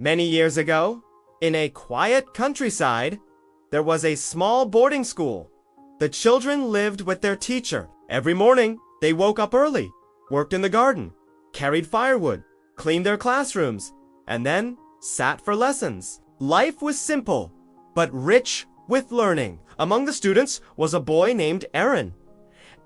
Many years ago, in a quiet countryside, there was a small boarding school. The children lived with their teacher. Every morning, they woke up early, worked in the garden, carried firewood, cleaned their classrooms, and then sat for lessons. Life was simple, but rich with learning. Among the students was a boy named Arin.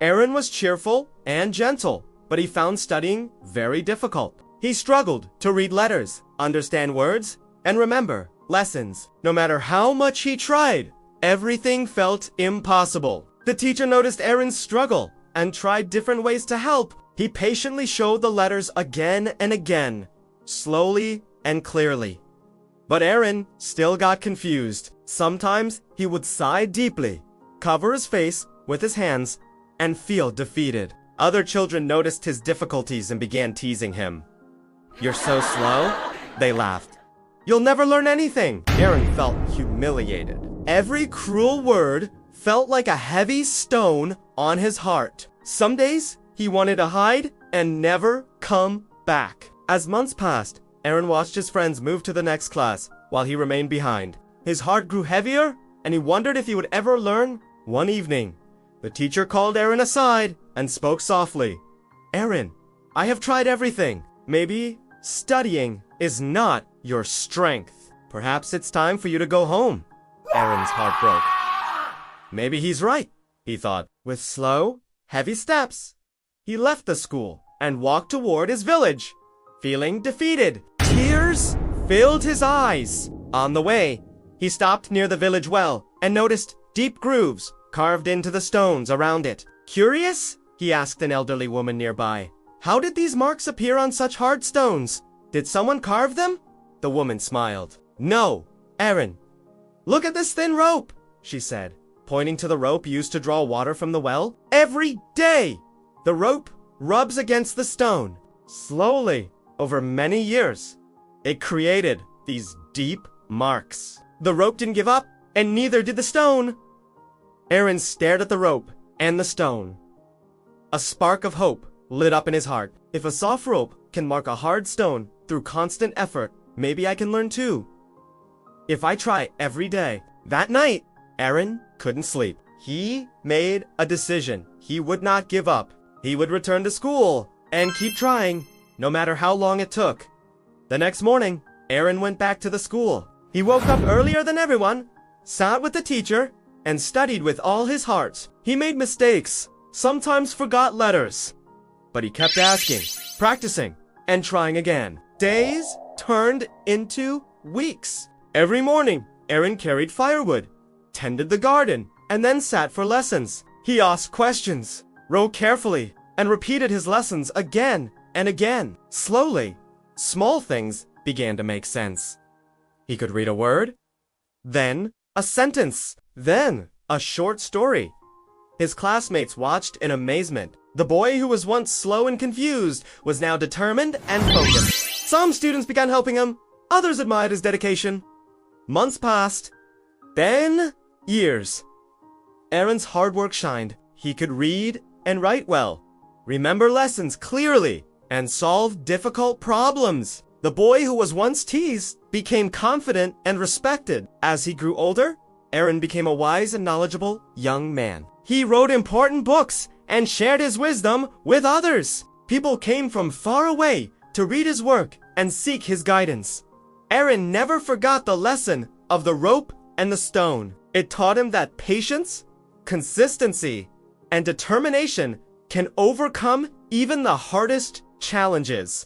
Arin was cheerful and gentle, but he found studying very difficult. He struggled to read letters, understand words, and remember lessons. No matter how much he tried, everything felt impossible. The teacher noticed Arin's struggle and tried different ways to help. He patiently showed the letters again and again, slowly and clearly. But Arin still got confused. Sometimes he would sigh deeply, cover his face with his hands, and feel defeated. Other children noticed his difficulties and began teasing him. "You're so slow," they laughed. "You'll never learn anything." Arin felt humiliated. Every cruel word felt like a heavy stone on his heart. Some days, he wanted to hide and never come back. As months passed, Arin watched his friends move to the next class while he remained behind. His heart grew heavier, and he wondered if he would ever learn. One evening, the teacher called Arin aside and spoke softly. "Arin, I have tried everything. Maybe studying is not your strength. Perhaps it's time for you to go home." Arin's heart broke. Maybe he's right, he thought. With slow, heavy steps, he left the school and walked toward his village, feeling defeated. Tears filled his eyes. On the way, he stopped near the village well and noticed deep grooves carved into the stones around it. "Curious?" he asked an elderly woman nearby. "How did these marks appear on such hard stones? Did someone carve them?" The woman smiled. "No, Arin. Look at this thin rope," she said, pointing to the rope used to draw water from the well. "Every day, the rope rubs against the stone. Slowly, over many years, it created these deep marks. The rope didn't give up, and neither did the stone." Arin stared at the rope and the stone. A spark of hope lit up in his heart. If a soft rope can mark a hard stone through constant effort, maybe I can learn too. If I try every day. That night, Arin couldn't sleep. He made a decision. He would not give up. He would return to school and keep trying, no matter how long it took. The next morning, Arin went back to the school. He woke up earlier than everyone, sat with the teacher, and studied with all his heart. He made mistakes, sometimes forgot letters, but he kept asking, practicing, and trying again. Days turned into weeks. Every morning, Arin carried firewood, tended the garden, and then sat for lessons. He asked questions, wrote carefully, and repeated his lessons again and again. Slowly, small things began to make sense. He could read a word, then a sentence, then a short story. His classmates watched in amazement. The boy who was once slow and confused was now determined and focused. Some students began helping him, others admired his dedication. Months passed, then years. Arin's hard work shined. He could read and write well, remember lessons clearly, and solve difficult problems. The boy who was once teased became confident and respected. As he grew older, Arin became a wise and knowledgeable young man. He wrote important books and shared his wisdom with others. People came from far away to read his work and seek his guidance. Arin never forgot the lesson of the rope and the stone. It taught him that patience, consistency, and determination can overcome even the hardest challenges.